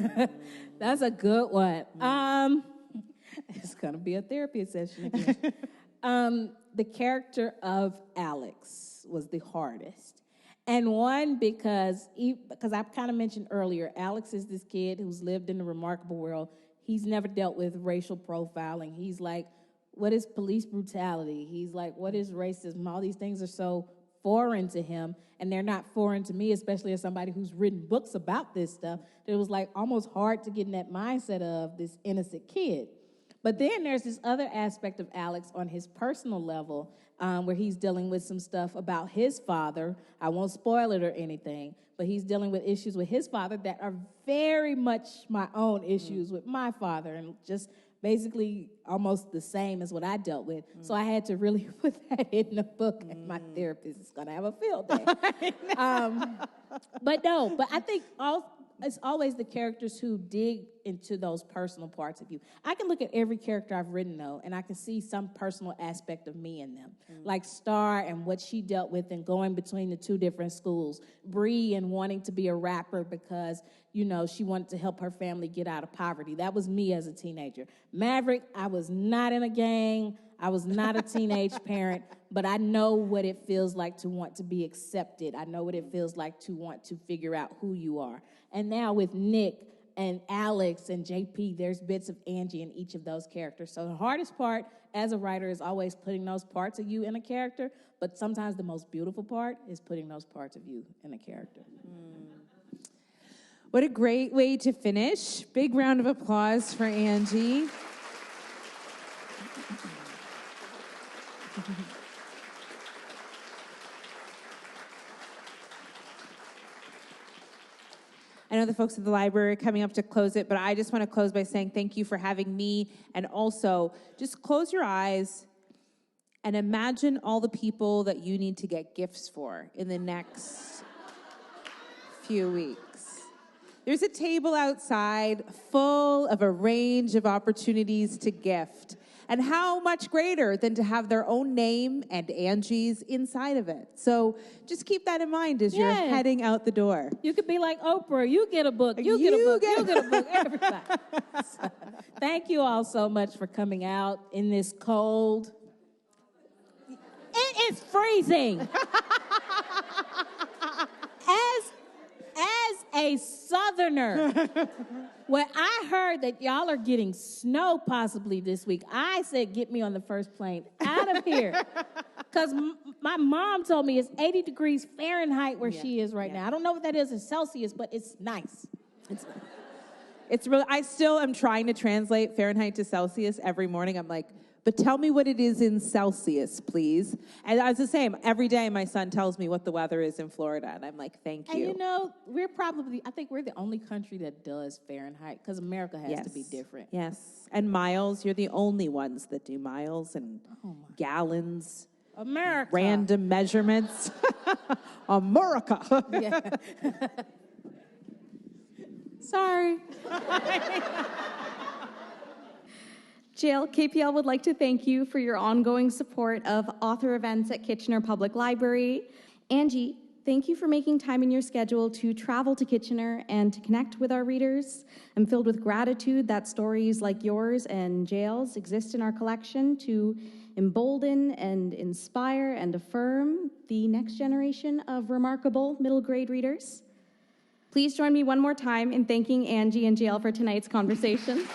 that's a good one. It's going to be a therapy session again. The character of Alex was the hardest. And one, because I've kind of mentioned earlier, Alex is this kid who's lived in a remarkable world. He's never dealt with racial profiling. He's like, what is police brutality? He's like, what is racism? All these things are so foreign to him, and they're not foreign to me, especially as somebody who's written books about this stuff. That it was like almost hard to get in that mindset of this innocent kid. But then there's this other aspect of Alex on his personal level where he's dealing with some stuff about his father. I won't spoil it or anything, but he's dealing with issues with his father that are very much my own issues with my father, and just basically almost the same as what I dealt with. So I had to really put that in the book, and my therapist is going to have a field day. But I think it's always the characters who dig into those personal parts of you. I can look at every character I've written, though, and I can see some personal aspect of me in them. Like Star and what she dealt with and going between the two different schools. Bree and wanting to be a rapper because, you know, she wanted to help her family get out of poverty. That was me as a teenager. Maverick, I was not in a gang. I was not a teenage parent, but I know what it feels like to want to be accepted. I know what it feels like to want to figure out who you are. And now with Nick and Alex and JP, there's bits of Angie in each of those characters. So the hardest part as a writer is always putting those parts of you in a character, but sometimes the most beautiful part is putting those parts of you in a character. What a great way to finish. Big round of applause for Angie. I know the folks at the library are coming up to close it, but I just want to close by saying thank you for having me, and also just close your eyes and imagine all the people that you need to get gifts for in the next few weeks. There's a table outside full of a range of opportunities to gift. And how much greater than to have their own name and Angie's inside of it. So just keep that in mind as you're heading out the door. You could be like Oprah. You get a book. You get a book. You get a book. Everybody. So, thank you all so much for coming out in this cold. It is freezing. As a Southerner, when I heard that y'all are getting snow possibly this week, I said, get me on the first plane out of here. Because my mom told me it's 80 degrees Fahrenheit where she is right now. I don't know what that is in Celsius, but it's nice. It's really, I still am trying to translate Fahrenheit to Celsius every morning. I'm like, but tell me what it is in Celsius, please. And it's the same. Every day my son tells me what the weather is in Florida, and I'm like, thank you. And you know, I think we're the only country that does Fahrenheit, because America has to be different. Yes. And miles, you're the only ones that do miles and gallons. America. Random measurements. America. Yeah. Sorry. Jael, KPL would like to thank you for your ongoing support of author events at Kitchener Public Library. Angie, thank you for making time in your schedule to travel to Kitchener and to connect with our readers. I'm filled with gratitude that stories like yours and Jael's exist in our collection to embolden and inspire and affirm the next generation of remarkable middle grade readers. Please join me one more time in thanking Angie and Jael for tonight's conversation.